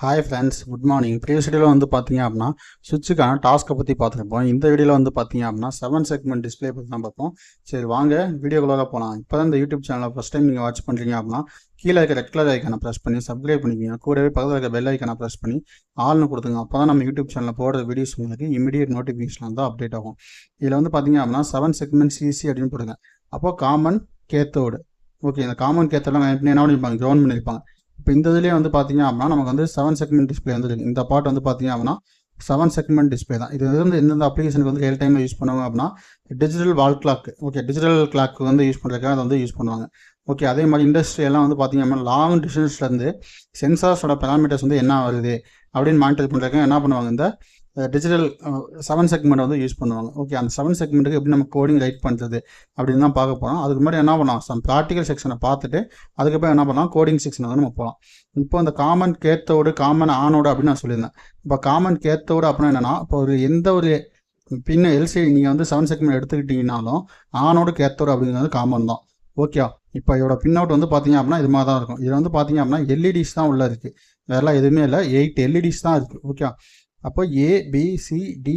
Hi friends, good morning. Previous வீடியோவில் வந்து பார்த்தீங்க அப்படின்னா சுவிட்சுக்கான டாஸ்க்கை பற்றி பார்த்துருப்போம். இந்த வீடியோவில் வந்து பார்த்தீங்க அப்படின்னா 7 செக்மெண்ட் டிஸ்பிளே பற்றி தான் பார்ப்போம். சரி வாங்க வீடியோக்குள்ளே போகலாம். இப்போ தான் இந்த யூடியூப் சேனலை ஃபஸ்ட் டைம் நீங்கள் வாட்ச் பண்ணுறீங்க அப்படின்னா கீழே இருக்க ரெட் கலர் ஐக்கானை ப்ரெஸ் பண்ணி சப்ஸ்கிரைப் பண்ணிக்கோங்க. கூடவே பக்கத்தில் இருக்க பெல் ஐக்கானை ப்ரெஸ் பண்ணி ஆல்னு கொடுத்துங்க. அப்போ தான் நம்ம யூடியூப் சேனலில் போடுற வீடியோஸ் உங்களுக்கு இமீடியட் நோட்டிஃபிகேஷன் தான் அப்டேட் ஆகும். இதில் வந்து பார்த்தீங்க அப்படின்னா 7 செக்மெண்ட் சிசி அப்படின்னு போடுங்க. அப்போ காமன் கேத்தோடு ஓகே, இந்த காமன் கேத்தோட என்ன பண்ணியிருப்பாங்க, கிரவுண்ட் பண்ணியிருப்பாங்க. இப்போ இந்த இதுலேயே வந்து பார்த்தீங்க அப்படின்னா நமக்கு வந்து 7 செக்மெண்ட் டிஸ்பிளே வந்து இருக்குது. இந்த பார்ட் வந்து பார்த்தீங்க அப்படின்னா 7 செக்மெண்ட் டிஸ்பிளே தான். இது வந்து எந்தெந்த அப்ளிகேஷனுக்கு வந்து ரியல் டைமில் யூஸ் பண்ணுவாங்க அப்படின்னா digital wall clock, okay, digital clock வந்து யூஸ் பண்ணுறதுக்காக அதை வந்து யூஸ் பண்ணுவாங்க. ஓகே, அதே மாதிரி இண்டஸ்ட்ரியெல்லாம் வந்து பார்த்தீங்க அப்படின்னா லாங் டிஸ்டன்ஸ்லேருந்து சென்சார்ஸோட பேராமீட்டர்ஸ் வந்து என்ன வருது அப்படின்னு மானிட்டர் பண்ணுறதுக்காக என்ன பண்ணுவாங்க, இந்த டிஜிட்டல் 7 செக்மெண்ட் வந்து யூஸ் பண்ணுவாங்க. ஓகே, அந்த 7 செக்மெண்ட்டுக்கு எப்படி நம்ம கோடிங் ரைட் பண்ணுறது அப்படின்னு தான் பார்க்க போகிறோம். அதுக்கு முன்னாடி என்ன பண்ணலாம், சம் ப்ராக்டிக்கல் செக்ஷனை பார்த்துட்டு அதுக்கப்புறம் என்ன பண்ணலாம், கோடிங் செக்ஷனை வந்து நம்ம போகலாம். இப்போ அந்த காமன் கேத்தோடு காமன் ஆனோடு அப்படின்னு நான் சொல்லியிருந்தேன். இப்போ காமன் கேத்தோடு அப்படின்னா என்னென்னா, இப்போ ஒரு எந்த ஒரு பின்ன எல்சிடி நீங்கள் வந்து 7 செக்மெண்ட் எடுத்துக்கிட்டீங்கனாலும் ஆனோடு கேத்தோடு அப்படிங்கிறது காமன் தான். ஓகே, இப்போ இதோட பின் அவுட் வந்து பார்த்தீங்க அப்படின்னா இது மாதிரி தான் இருக்கும். இதில் வந்து பார்த்தீங்க அப்படின்னா எல்இடிஸ் தான் உள்ளே இருக்குது, வேறெல்லாம் எதுவுமே இல்லை. 8 எல்இடிஸ் தான் இருக்குது. ஓகே, அப்போ ABCDEFGH,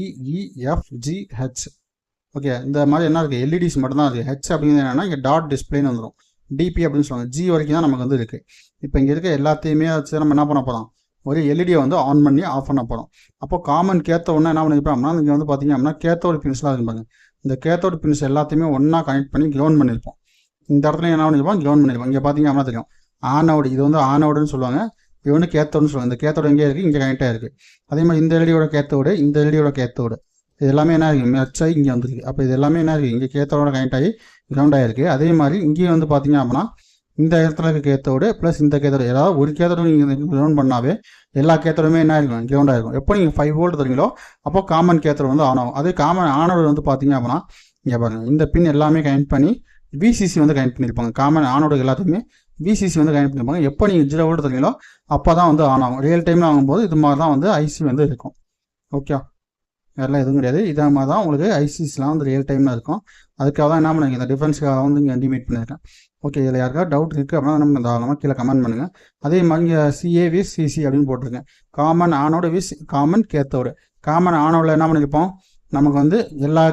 ஓகே, இந்த மாதிரி என்ன இருக்குது, எல்இடிஸ் மட்டும்தான் இருக்குது. ஹெச் அப்படிங்கிறது என்னென்னா இங்கே டாட் டிஸ்பிளேன்னு வந்துடும். டிபி அப்படின்னு சொல்லுவாங்க. ஜி வரைக்கும் தான் நமக்கு வந்து இருக்குது. இப்போ இங்கே இருக்க எல்லாத்தையுமே வச்சு நம்ம என்ன பண்ண போகிறோம், ஒரு எல்இடியை வந்து ஆன் பண்ணி ஆஃப் பண்ண போகிறோம். அப்போ காமன் கேத்த ஒன்று என்ன பண்ணியிருப்போம் அப்படின்னா இங்கே வந்து பார்த்தீங்க அப்படின்னா கேத்தோட பின்ஸ்லாம் இருப்பாங்க. இந்த கேத்தோட பின்ஸ் எல்லாத்தையுமே ஒன்றா கனெக்ட் பண்ணி கிரவுண்ட் பண்ணியிருப்போம். இந்த இடத்துல என்ன பண்ணியிருப்போம், கிரவுண்ட் பண்ணியிருப்போம். இங்கே பார்த்தீங்க அப்படின்னா தெரியும் ஆனோடு, இது வந்து ஆனோடுன்னு சொல்லுவாங்க. இது வந்து கேத்தோடுன்னு சொல்லுவாங்க. இந்த கேத்தோடு எங்கே இருக்குது, இங்கே கனெக்டாக இருக்குது. அதே மாதிரி இந்த எல்இடியோட கேத்தோடு, இந்த எல்இடியோட கேத்தோடு, இது எல்லாமே என்ன இருக்குது, மெர்ச் ஆகி இங்கே வந்துருக்கு. அப்போ இது எல்லாமே என்ன இருக்குது, இங்கே கேத்தோட கனெக்ட் ஆகி கிரவுண்ட் ஆகிருக்கு. அதே மாதிரி இங்கேயும் வந்து பார்த்தீங்க அப்படின்னா இந்த இடத்துல இருக்க கேத்தோடு ப்ளஸ் இந்த கேத்தோடு, ஏதாவது ஒரு கேத்தோடு நீங்கள் கிரவுண்ட் பண்ணாவே எல்லா கேத்தோடுமே என்ன இருக்கும், கிரவுண்ட் ஆகிருக்கும். எப்போ நீங்கள் 5 வோல்ட் தரீங்களோ அப்போ காமன் கேத்தோடு வந்து ஆன் ஆகும். அதே காமன் ஆனோடு வந்து பார்த்தீங்க அப்படின்னா இங்கே பாருங்கள், இந்த பின் எல்லாமே கனெக்ட் பண்ணி விசிசி வந்து கனெக்ட் பண்ணியிருப்பாங்க. காமன் ஆனோடு எல்லாத்துக்குமே விசிசி வந்து கனெக்ட் பண்ணியிருப்பாங்க. எப்போ நீங்கள் 0 வோல்ட் தரீங்களோ அப்போ தான் வந்து ஆன் ஆகும். ரியல் டைமில் ஆகும்போது இது மாதிரி தான் வந்து ஐசி வந்து இருக்கும். ஓகே, வேறெல்லாம் எதுவும் கிடையாது. இதே மாதிரி தான் உங்களுக்கு ஐசிஸ்லாம் வந்து ரியல் டைமில் இருக்கும். அதுக்காக தான் என்ன பண்ணுங்க, இந்த டிஃபரன்ஸுக்காக வந்து இங்கே இன்டிமேட் பண்ணியிருக்கேன். ஓகே, இதில் யாருக்காவது டவுட் இருக்குது அப்படின்னா நம்ம தாராளமாக கீழே கமெண்ட் பண்ணுங்கள். அதே மாதிரி இங்கே சிஏ விஸ் சிசி அப்படின்னு போட்டிருக்கேன். காமன் ஆனோடு விஸ் காமன் கேத்தோடு. காமன் ஆனோடில் என்ன பண்ணியிருப்போம், நமக்கு வந்து எல்லா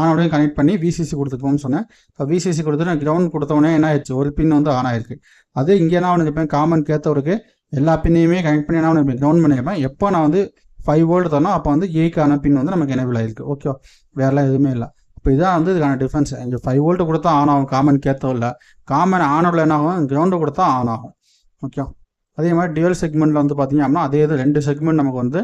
ஆனோடையும் கனெக்ட் பண்ணி விசிசி கொடுத்துருப்போம்னு சொன்னேன். இப்போ விசிசி கொடுத்துட்டு நான் கிரவுண்ட் கொடுத்தவொடனே என்ன ஆயிடுச்சு, ஒரு பின் வந்து ஆன் ஆயிருக்கு. அதே இங்கே என்ன பண்ணியிருப்பேன், காமன் கேத்தோருக்கு எல்லா பின்னையுமே கனெக்ட் பண்ணி என்ன பண்ணியிருப்பேன், கிரவுண்ட் பண்ணியிருப்பேன். எப்போ நான் வந்து 5 வோல்ட் தரணும் அப்போ வந்து ஏக்கான பின் வந்து நமக்கு எனேபிள் ஆகிருக்கு. ஓகே, வேறெல்லாம் எதுவுமே இல்லை. இப்போ இதான் வந்து இதுக்கான டிஃப்ரென்ஸ். இங்கே 5 வோல்ட் கொடுத்தா ஆன் ஆகும் காமன் கேத்தோவில். காமன் ஆனோடில் என்ன ஆகும், கிரவுண்டு கொடுத்தா ஆன் ஆகும். ஓகே, அதே மாதிரி டியூவல் செக்மெண்ட்டில் வந்து பார்த்தீங்க அப்படின்னா அதே இது 2 செக்மெண்ட் நமக்கு வந்து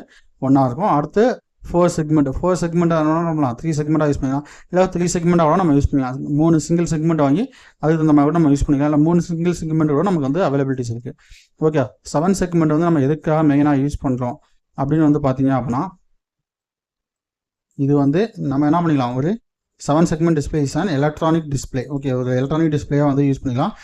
ஒன்றா இருக்கும். அடுத்து 4 செக்மெண்ட் நம்மளாம் 3 செக்மெண்ட்டாக யூஸ் பண்ணிக்கலாம். இல்லை 3 செக்மெண்ட்டாக கூட நம்ம யூஸ் பண்ணிக்கலாம். 3 சிங்கிள் செக்மெண்ட் வாங்கி அதுக்கு தகுந்த மாதிரி கூட நம்ம யூஸ் பண்ணிக்கலாம். இல்லை 3 சிங்கிள் செக்மெண்ட் கூட நமக்கு வந்து அவைலபிலிட்டிஸ் இருக்குது. ஓகே, 7 செக்மெண்ட் வந்து நம்ம எதுக்காக மெயினாக யூஸ் பண்ணுறோம் அப்படின்னு வந்து பார்த்தீங்க அப்படின்னா இது வந்து நம்ம என்ன பண்ணிக்கலாம், ஒரு 7 segment display is an electronic display. Okay, ஒரு எலக்ட்ரானிக் டிஸ்பிளேயாக வந்து யூஸ் பண்ணிக்கலாம்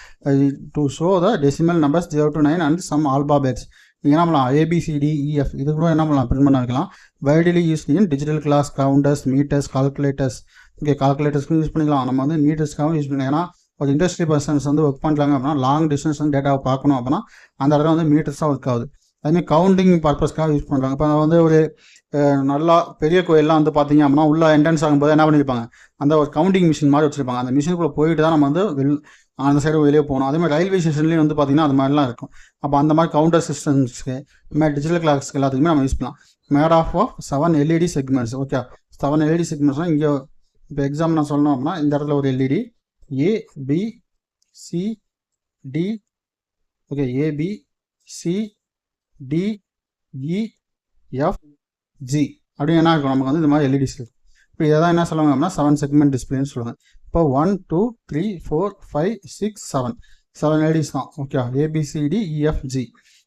to show the decimal numbers 0 to 9 and some alphabets. நீங்கள் என்ன பண்ணலாம், ABCDEF இது கூட என்ன பண்ணலாம், பிரிண்ட் பண்ண வைக்கலாம். Widely use in digital clocks, counters, meters, calculators. Okay, கால்குலேட்டர்ஸ்க்கும் யூஸ் பண்ணிக்கலாம். நம்ம வந்து மீட்டர்ஸ்க்காகவும் யூஸ் பண்ணிக்கலாம். ஏன்னா ஒரு இண்டஸ்ட்ரி பர்சன்ஸ் வந்து ஒர்க் பண்ணுறாங்க அப்படின்னா லாங் டிஸ்டன்ஸ் வந்து டேட்டாவை பார்க்கணும் அப்படின்னா அந்த இடத்துல வந்து மீட்டர்ஸாக ஒர்க் ஆகுது. அதுமாதிரி கவுண்டிங் பர்பஸ்க்காக யூஸ் பண்ணுறாங்க. இப்போ வந்து ஒரு நல்லா பெரிய கோயிலெலாம் வந்து பார்த்தீங்க அப்படின்னா உள்ள என்ட்ரன்ஸ் ஆகும்போது என்ன பண்ணியிருப்பாங்க, அந்த ஒரு கவுண்டிங் மிஷின் மாதிரி வச்சுருப்பாங்க. அந்த மிஷினுக்குள்ளே போயிட்டு தான் நம்ம வந்து அந்த சைடு வெளியே போகணும். அதே மாதிரி ரயில்வே ஸ்டேஷன்லேயும் வந்து பார்த்திங்கன்னா அது மாதிரிலாம் இருக்கும். அப்போ அந்த மாதிரி கவுண்டர் சிஸ்டம்ஸ்க்கு இந்த மாதிரி டிஜிட்டல் கிளாக்ஸ்க்கு எல்லாத்துக்குமே நம்ம யூஸ் பண்ணலாம். Made of 7 LED segments. Okay, 7 LED செக்மெண்ட்ஸ்னால் இங்கே இப்போ எக்ஸாம் நான் சொல்லணும் அப்படின்னா இந்த இடத்துல ஒரு எல்இடி ABCD, ஓகே, ABCDEFG அப்படின்னு என்ன இருக்கும், நமக்கு வந்து இந்த மாதிரி எல்இடிஸ் இருக்குது. இப்போ இதை தான் என்ன சொல்லுவாங்க அப்படின்னா 7 செக்மெண்ட் டிஸ்பிளேன்னு சொல்லுவாங்க. இப்போ 1 2 3 4 5 6 7 எல்இடிஸ் தான். Okay, ABCDEFG.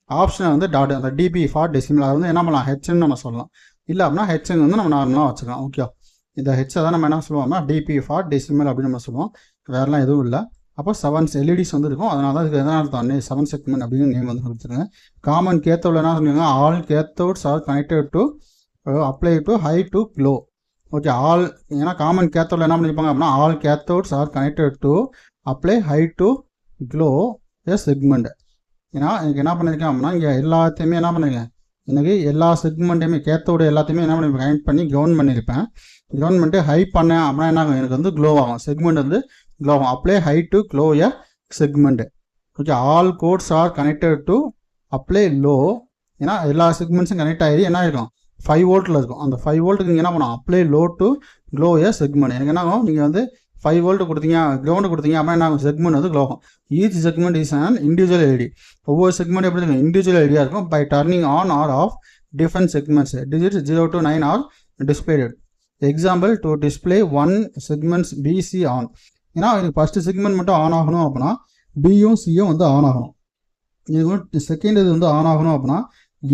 ஆப்ஷன் வந்து டாட், அந்த டிபி ஃபார் டெசிமல். அது வந்து என்ன பண்ணலாம், ஹெச்ன்னு நம்ம சொல்லலாம். இல்லை அப்படின்னா ஹெச்ன்னு வந்து நம்ம நார்மலாக வச்சுக்கலாம். ஓகே, இந்த ஹெச்சை தான் நம்ம என்ன சொல்லுவோம்னா டிபி ஃபார் டெசிமல் அப்படின்னு நம்ம சொல்லுவோம். வேறெல்லாம் எதுவும் இல்லை. அப்போ 7 எல்இடிஸ் வந்து இருக்கும். அதனால தான் இதுக்கு எதனால் தான் 7 செக்மெண்ட் அப்படின்னு நேம் வந்து கொடுத்துருங்க. காமன் கேத்தோட என்ன சொல்லுவாங்க, all cathodes are connected to apply to high to low. Okay, all, ஏன்னா காமன் கேத்தோட என்ன பண்ணியிருப்பாங்க அப்படின்னா all cathodes are connected to apply high to glow a segment. ஏன்னா எனக்கு என்ன பண்ணியிருக்கேன் அப்படின்னா இங்கே எல்லாத்தையுமே என்ன பண்ணியிருக்கேன், எனக்கு எல்லா செக்மெண்ட்டையுமே கேத்தோட எல்லாத்தையுமே என்ன பண்ணி கனெக்ட் பண்ணி கிரவுண்ட் பண்ணியிருப்பேன். கிரவுண்ட் பண்ணிட்டு ஹை பண்ணேன் அப்படின்னா என்ன ஆகும், எனக்கு வந்து க்ளோ ஆகும், செக்மெண்ட் வந்து க்ளோ ஆகும். Apply high to glow a segment. Okay, all codes are connected to apply low. ஏன்னா எல்லா செக்மெண்ட்ஸும் கனெக்ட் ஆகி என்ன இருக்கும் 5 வோல்ட்டில் இருக்கும். அந்த 5 வோல்ட்டுக்கு நீங்கள் என்ன பண்ணணும், apply low to glow a segment. எனக்கு என்ன ஆகும், நீங்கள் வந்து 5 வோல்ட் கொடுத்தீங்க, கிரவுண்டு கொடுத்தீங்க அப்படின்னா என்ன ஆகும், செக்மெண்ட் வந்து க்ளோ ஆகும். Each segment is an individual LED. ஒவ்வொரு செக்மெண்ட் எப்படி இருக்கும், இண்டிவிஜுவல் எல்இடியாக இருக்கும். By turning on or off different segments digits 0 to 9 are displayed. Example, to display 1 segments B C. On எனக்கு ஃபஸ்ட்டு செக்மெண்ட் மட்டும் ஆன் ஆகணும் அப்படின்னா பியும் சியும் வந்து ஆன் ஆகணும். இது செகண்ட் இது வந்து ஆன் ஆகணும் அப்படின்னா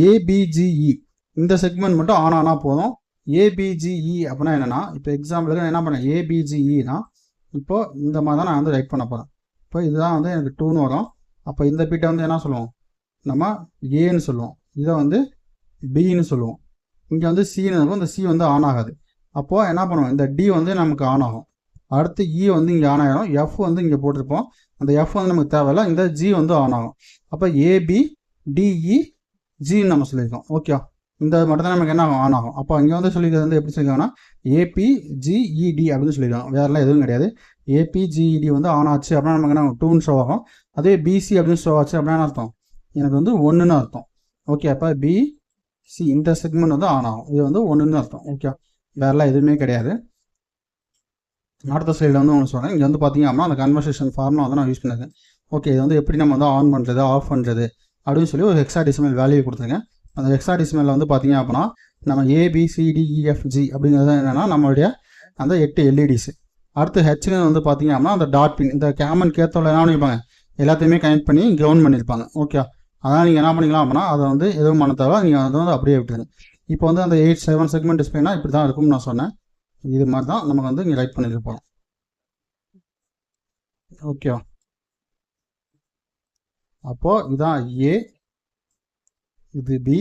ஏபிஜிஇ இந்த செக்மெண்ட் மட்டும் ஆன் ஆனால் போதும். ஏபிஜிஇ அப்படின்னா என்னென்னா, இப்போ எக்ஸாம்பிளுக்கு நான் என்ன பண்ணேன், ஏபிஜிஇனா இப்போ இந்த மாதிரி தான் நான் வந்து ரைட் பண்ண போகிறேன். இப்போ இதுதான் வந்து எனக்கு 2ன்னு வரும். அப்போ இந்த பிட்டை வந்து என்ன சொல்லுவோம், நம்ம ஏன்னு சொல்லுவோம், இதை வந்து பின்னு சொல்லுவோம். இங்கே வந்து சின்னு இருக்கும், இந்த சி வந்து ஆன் ஆகாது. அப்போது என்ன பண்ணுவோம், இந்த டி வந்து நமக்கு ஆன் ஆகும். அடுத்து இ வந்து இங்கே ஆன் ஆகிடும், எஃப் வந்து இங்கே போட்டிருப்போம், அந்த எஃப் வந்து நமக்கு தேவையில்ல, இந்த ஜி வந்து ஆன் ஆகும். அப்போ ஏபி டிஇ ஜின்னு நம்ம சொல்லியிருக்கோம். ஓகே, இந்த மட்டும் தான் நமக்கு என்ன ஆன் ஆகும். அப்போ இங்கே வந்து சொல்லிக்கிறது வந்து எப்படி சொல்லியிருக்காங்கன்னா ஏபிஜிஇடி அப்படின்னு சொல்லியிருக்காங்க, வேறெல்லாம் எதுவும் கிடையாது. ஏபிஜிஇடி வந்து ஆன் ஆச்சு அப்படின்னா நமக்கு என்ன 2ன்னு ஷோ ஆகும். அதே பிசி அப்படின்னு ஷோ ஆச்சு அப்படின்னா அர்த்தம் எனக்கு வந்து 1ன்னு அர்த்தம். ஓகே, அப்போ பிசி இந்த செக்மெண்ட் வந்து ஆன் ஆகும், இது வந்து 1ன்னு அர்த்தம். ஓகே, வேறெல்லாம் எதுவுமே கிடையாது. அடுத்த ஸ்லைடில் வந்து உங்களுக்கு சொல்கிறேன். இங்கே வந்து பார்த்தீங்க அப்படின்னா அந்த கன்வர்சேஷன் ஃபார்முலா வந்து நான் யூஸ் பண்ணியிருக்கேன். ஓகே, இது வந்து எப்படி நம்ம வந்து ஆன் பண்ணுறது ஆஃப் பண்ணுறது அப்படின்னு சொல்லி ஒரு ஹெக்ஸாடெசிமல் வேல்யூ கொடுத்துருக்கேன். அந்த ஹெக்ஸாடெசிமலில் வந்து பார்த்தீங்க அப்படின்னா நம்ம ஏபிசிடிஇஎஃப்ஜி அப்படிங்கிறது என்னென்னா நம்மளுடைய அந்த 8 எல்இடிஸ். அடுத்து ஹெச்னு வந்து பார்த்தீங்க அப்படின்னா அந்த டாட் பின், இந்த கேமன் கேத்தோட என்ன பண்ணியிருப்பாங்க, எல்லாத்தையுமே கனெக்ட் பண்ணி கிரவுண்ட் பண்ணியிருப்பாங்க. ஓகே, அதனால் நீங்கள் என்ன பண்ணிக்கலாம் அப்படின்னா அதை வந்து எதுவும் பண்ண தேவை, நீங்கள் அதை வந்து அப்படியே விட்டுருங்க. இப்போ வந்து அந்த 7 செக்மெண்ட் டிஸ்பிளேனா இப்படி தான் இருக்கும்னு நான் சொன்னேன். இது மாதிரி தான் நமக்கு வந்து இங்கே ரைட் பண்ணியிருப்போம். ஓகே, அப்போது இதுதான் ஏ, இது பி,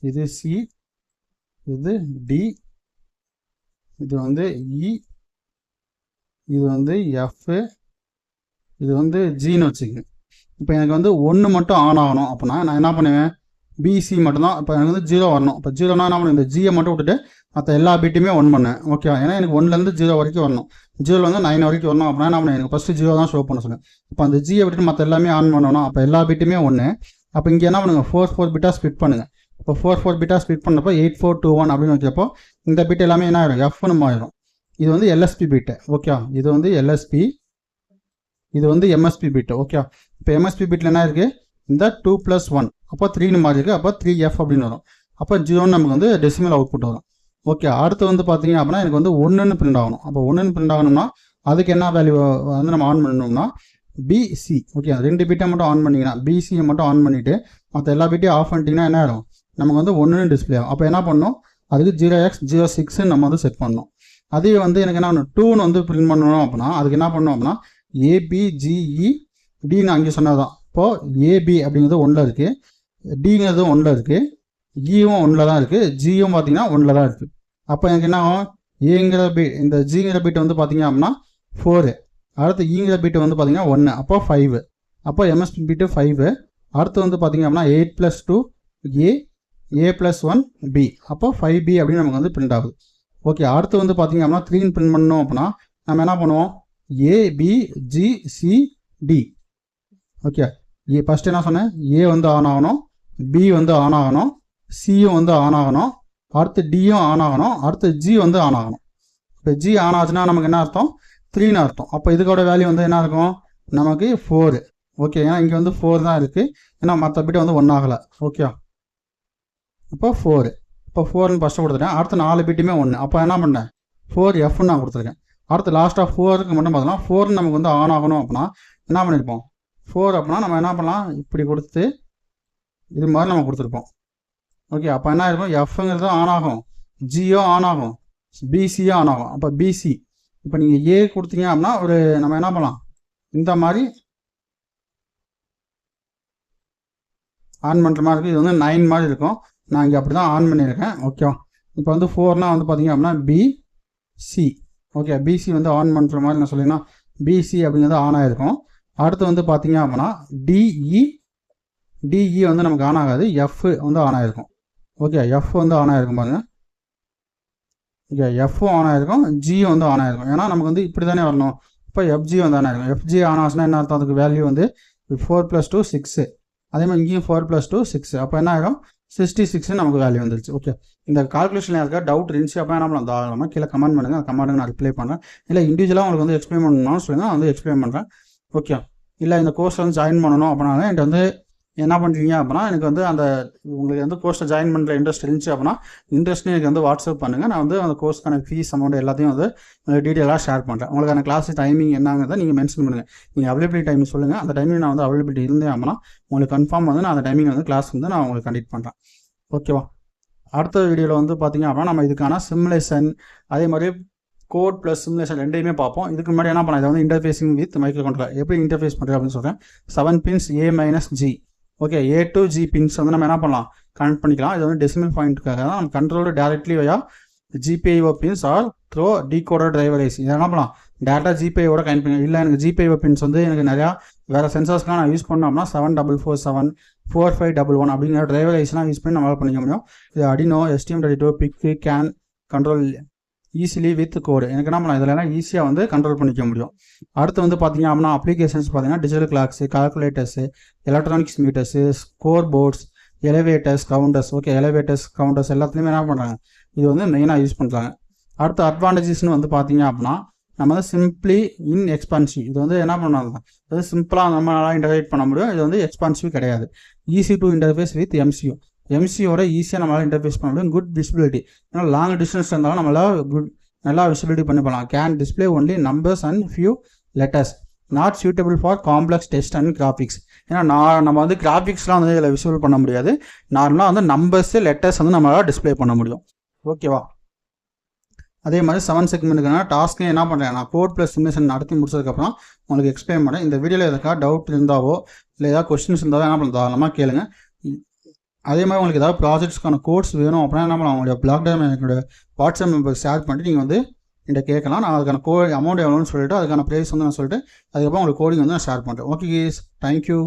இது சி, இது டி, இது வந்து இ, இது வந்து எஃப், இது வந்து ஜின்னு வச்சுக்கோங்க. இப்போ எனக்கு வந்து 1 மட்டும் ஆன் ஆகணும் அப்படின்னா நான் என்ன பண்ணுவேன், பிசி மட்டும்தான். இப்போ எனக்கு வந்து 0 வரணும். இப்போ 0னா என்ன பண்ணுவேன், இந்த ஜியை மட்டும் விட்டுட்டு மற்ற எல்லா பிட்டுமே 1 பண்ணேன். ஓகே, ஏன்னா எனக்கு 1லேருந்து 0 வரைக்கும் வரணும். 0லேருந்து 9 வரைக்கும் வரணும் அப்படின்னா என்ன பண்ணுவேன், எனக்கு ஃபஸ்ட்டு 0 தான் ஷோ பண்ண சொல்லுவேன். இப்போ அந்த ஜியை விட்டுட்டு மற்ற எல்லாமே ஆன் பண்ணணும். அப்போ எல்லா பிட்டுமே 1. அப்போ இங்கே என்ன பண்ணுங்கள், 4 பிட்டாக ஸ்பிட் பண்ணுங்கள். இப்போ 4 பிட்டாக ஸ்பிட் பண்ணப்போ 8421 அப்படின்னு வச்சப்போ இந்த பிட் எல்லாமே என்ன ஆகிடும், எஃப்னு மாறிடும். இது வந்து எல்எஸ்பி பிட்டு. ஓகே, இது வந்து எல்எஸ்பி, இது வந்து எம்எஸ்பி பிட்டு. ஓகே, இப்போ எம்எஸ்பி பிட்டில் என்ன இருக்குது, இந்த 2 + 1 அப்போ 3ன்னு மாறி இருக்குது. அப்போ 3F அப்படின்னு வரும். அப்போ 0ன்னு நமக்கு வந்து டெசிமல் அவுட்புட் வரும். ஓகே, அடுத்து வந்து பார்த்தீங்க அப்படின்னா எனக்கு வந்து 1ன்னு பிரிண்ட் ஆகணும். அப்போ 1ன்னு பிரிண்ட் ஆகணும்னா அதுக்கு என்ன வேல்யூ வந்து நம்ம ஆன் பண்ணணும்னா பிசி. ஓகே, 2 பிட்டை மட்டும் ஆன் பண்ணிங்கன்னா பிசியை மட்டும் ஆன் பண்ணிவிட்டு மற்ற எல்லா பிட்டையும் ஆஃப் பண்ணிட்டீங்கன்னா என்ன ஆகிடும், நமக்கு வந்து 1ன்னு டிஸ்பிளே ஆகும். அப்போ என்ன பண்ணணும், அதுக்கு 0x06 நம்ம வந்து செட் பண்ணணும். அதே வந்து எனக்கு என்ன பண்ணணும், 2ன்னு வந்து பிரிண்ட் பண்ணணும் அப்படின்னா அதுக்கு என்ன பண்ணணும் அப்படின்னா ஏபிஜிஇடின்னு அங்கே சொன்னதான். இப்போது ஏபி அப்படிங்கிறது 1ல் இருக்குது, டிங்கிறது 1ல் இருக்குது, இயும் 1ல் தான் இருக்குது, ஜியும் பார்த்தீங்கன்னா 1ல் தான் இருக்குது. அப்போ எனக்கு என்ன ஆகும், ஏங்கிற பிட், இந்த ஜிங்கிற பிட் வந்து பார்த்தீங்க அப்படின்னா 4, அடுத்து ஈங்கிற பிட்டு வந்து பார்த்தீங்கன்னா 1, அப்போ 5. அப்போ எம்எஸ்பி பிட்டு 5. அடுத்து வந்து பார்த்தீங்க அப்படின்னா 8 + 2 ஏ + 1 பி, அப்போ 5B அப்படின்னு நமக்கு வந்து பிரிண்ட் ஆகுது. ஓகே, அடுத்து வந்து பார்த்தீங்க அப்படின்னா 3ன்னு பிரிண்ட் பண்ணணும் அப்படின்னா நம்ம என்ன பண்ணுவோம், ஏபிஜிசிடி. ஓகே, ஃபஸ்ட்டு என்ன சொன்னேன், ஏ வந்து ஆன் ஆகணும், பி வந்து ஆன் ஆகணும், சியும் வந்து ஆன் ஆகணும், அடுத்து டியும் ஆன் ஆகணும், அடுத்து ஜி வந்து ஆன் ஆகணும். இப்போ ஜி ஆன் ஆச்சுன்னா நமக்கு என்ன அர்த்தம், 3ன்னு அர்த்தம். அப்போ இதுக்கோட வேல்யூ வந்து என்ன இருக்கும், நமக்கு 4. ஓகே, ஏன்னா இங்கே வந்து 4 தான் இருக்குது, ஏன்னா மற்ற பிட்டு வந்து 1 ஆகலை. ஓகே, அப்போ 4. இப்போ 4ன்னு ஃபஸ்ட்டு கொடுத்துட்டேன். அடுத்து 4 பிட்டுமே 1. அப்போ என்ன பண்ணேன், 4Fன்னு நான் கொடுத்துருக்கேன். அடுத்து லாஸ்ட்டாக 4க்கு மட்டும் பார்த்தோம்னா 4 நமக்கு வந்து ஆன் ஆகணும் அப்படின்னா என்ன பண்ணியிருப்போம், 4 அப்படின்னா நம்ம என்ன பண்ணலாம், இப்படி கொடுத்து இது மாதிரி நம்ம கொடுத்துருப்போம். ஓகே, அப்போ என்ன இருக்கும், எஃப்ங்கிறது ஆன் ஆகும், ஜியோ ஆன் ஆகும், பிசியும் ஆன் ஆகும். அப்போ பிசி இப்போ நீங்கள் ஏ கொடுத்தீங்க அப்படின்னா ஒரு நம்ம என்ன பண்ணலாம், இந்த மாதிரி ஆன் பண்ணுற மாதிரி இருக்குது. இது வந்து 9 மாதிரி இருக்கும், நான் இங்கே அப்படி தான் ஆன் பண்ணியிருக்கேன். ஓகே, இப்போ வந்து 4னா வந்து பார்த்தீங்க அப்படின்னா பிசி. ஓகே, பிசி வந்து ஆன் பண்ணுற மாதிரி நான் சொல்லிங்கன்னா பிசி அப்படிங்கிறது ஆன் ஆகிருக்கும். அடுத்து வந்து பார்த்தீங்க அப்படின்னா டிஇ டிஇ வந்து நமக்கு ஆன் ஆகாது, எஃப் வந்து ஆன் ஆகிருக்கும். ஓகே, எஃப் வந்து ஆன் ஆகிருக்கும் பாருங்கள். ஓகே, எஃப்பும் ஆன் ஆகிருக்கும், ஜியும் வந்து ஆன் ஆகிருக்கும். ஏன்னா நமக்கு வந்து இப்படி தானே வரணும். இப்போ எஃப்ஜி வந்து ஆன் ஆகிருக்கும். எஃப்ஜி ஆன் ஆச்சுன்னா என்ன அர்த்தம்? அதுக்கு வேல்யூ வந்து 4 + 2 6. அதே மாதிரி இங்கேயும் 4 + 2 6. அப்போ என்ன ஆகும்? 66 நமக்கு வேல்யூ வந்துருச்சு. ஓகே, இந்த கால்குலேஷன் யாருக்கா டவுட் இருந்துச்சு அப்போ என்ன பண்ணலாம், தாராளமாக கீழே கமெண்ட் பண்ணுங்கள். அந்த கமெண்ட்டுக்கு நான் ரிப்ளை பண்ணுறேன். இல்லை இண்டிவிஜுவலாக உங்களுக்கு வந்து எக்ஸ்பிளைன் பண்ணணும்னு சொல்லுங்கள், நான் வந்து எக்ஸ்பிளைன் பண்ணுறேன். ஓகே, இல்லை இந்த கோர்ஸில் வந்து ஜாயின் பண்ணணும் அப்படின்னா என்கிட்ட வந்து என்ன பண்ணுறீங்க அப்படின்னா, எனக்கு வந்து அந்த உங்களுக்கு வந்து கோர்ஸில் ஜாயின் பண்ணுற இன்ட்ரெஸ்ட் இருந்துச்சு அப்படின்னா இன்ட்ரெஸ்ட்னு எனக்கு வந்து வாட்ஸ்அப் பண்ணுங்கள். நான் வந்து அந்த கோர்ஸ்க்கான ஃபீஸ் அமௌண்ட் எல்லாத்தையும் வந்து டீட்டெயிலாக ஷேர் பண்ணுறேன். உங்களுக்கான கிளாஸ் டைமிங் என்னங்கிறத நீங்கள் மென்ஷன் பண்ணுங்கள். நீங்கள் அவைலபிலிட்டி டைம் சொல்லுங்கள். அந்த டைமிங் நான் வந்து அவைலபிலிட்டி இருந்தேன் அப்படின்னா உங்களுக்கு கன்ஃபார்ம் வந்து நான் அந்த டைமிங் வந்து கிளாஸ் வந்து நான் உங்களுக்கு கண்டக்ட் பண்ணுறேன். ஓகேவா? அடுத்த வீடியோவில் வந்து பார்த்தீங்க அப்படின்னா நம்ம இதுக்கான சிமுலேஷன் அதே மாதிரி கோட் ப்ளஸ் சிமுலேஷன் ரெண்டையுமே பார்ப்போம். இதுக்கு முன்னாடி என்ன பண்ணலாம், இதை வந்து இன்டர்ஃபேஸிங் வித் மைக்ரோ கண்ட்ரோலர் எப்படி இன்டர்ஃபேஸ் பண்ணுறது அப்படின்னு சொல்கிறேன். 7 pins A-G. Okay, A to G pins வந்து நம்ம என்ன பண்ணலாம், கனெக்ட் பண்ணிக்கலாம். இது வந்து டெசிமல் பாயிண்ட்டுக்காக தான் நம்ம control directly via GPIO pins or through decoder driver IC. இதை என்ன பண்ணலாம், டேரெக்டாக GPIOட கனெக்ட் பண்ணி. இல்லை எனக்கு GPIO பின்ஸ் வந்து எனக்கு நிறையா வேறு சென்சார்ஸ்லாம் நான் யூஸ் பண்ணோம்னா 7447 4511 அப்படிங்கிற டிரைவர் ஐஸ்லாம் யூஸ் பண்ணி நம்மளால் பண்ணிக்க முடியும். இது Arduino STM32 PIC can control easily with code. எனக்கு என்ன பண்ணலாம், இதெல்லாம் ஈஸியாக வந்து கண்ட்ரோல் பண்ணிக்க முடியும். அடுத்து வந்து பார்த்தீங்க அப்படின்னா அப்ளிகேஷன்ஸ் பார்த்தீங்கன்னா digital clocks, calculators, electronics meters, scoreboards, elevators, counters. Okay, elevators counters எல்லாத்துலேயுமே என்ன பண்ணுறாங்க, இது வந்து மெயினாக யூஸ் பண்ணுறாங்க. அடுத்து அட்வான்டேஜஸ்னு வந்து பார்த்தீங்க அப்படின்னா நம்ம வந்து சிம்பிளி எக்ஸ்பான்சிவ். இது வந்து என்ன பண்ணாங்க, இது சிம்பிளாக நம்மளால் இன்டர்ஃபேஸ் பண்ண முடியும். இது வந்து எக்ஸ்பான்சிவ் கிடையாது. ஈஸி டு இன்டர்ஃபேஸ் வித் எம்சியோட ஈஸியாக நம்மளால் இன்டர்ஃபேஸ் பண்ண முடியும். குட் விசிபிலிட்டி, ஏன்னா லாங் டிஸ்டன்ஸ் இருந்தாலும் நம்மளால் நல்லா விசிபிலிட்டி பண்ணி போகலாம். Can display only numbers and few letters. Not suitable for complex test and graphics. ஏன்னா நம்ம வந்து கிராஃபிக்ஸ்லாம் வந்து இதில் விசிபிள் பண்ண முடியாது. நார்மலாக வந்து நம்பர்ஸு லெட்டர்ஸ் வந்து நம்மளால் டிஸ்பிளே பண்ண முடியும். ஓகேவா? அதே மாதிரி 7 செக்மெண்ட்டுக்கான டாஸ்க்கு என்ன பண்ணுறேன், நான் கோட் ப்ளஸ் சிமுலேஷன் நடத்தி முடிச்சதுக்கப்புறம் உங்களுக்கு எக்ஸ்பிளைன் பண்ணேன். இந்த வீடியோவில் எதுக்காக டவுட் இருந்தாவோ இல்லை ஏதாவது கொஸ்டின்ஸ் இருந்தாவோ என்ன பண்ணலாம், தாராளமாக கேளுங்க. அதே மாதிரி உங்களுக்கு ஏதாவது ப்ராஜெக்ட்ஸ்க்கான கோட்ஸ் வேணும் அப்படின்னா என்ன பண்ணலாம், உங்களுடைய பிளாக் டைம் என்னோட வாட்ஸ்அப் நம்பர் ஷேர் பண்ணிட்டு நீங்கள் வந்து என்கிட்ட கேட்கலாம். நான் அதுக்கான அமௌண்ட் எவ்வளோன்னு சொல்லிவிட்டு அதுக்கான ப்ரைஸ் வந்து நான் சொல்லிட்டு அதுக்கப்புறம் உங்களுக்கு கோடிங் வந்து நான் ஷேர் பண்ணுறேன். Okay, thank you.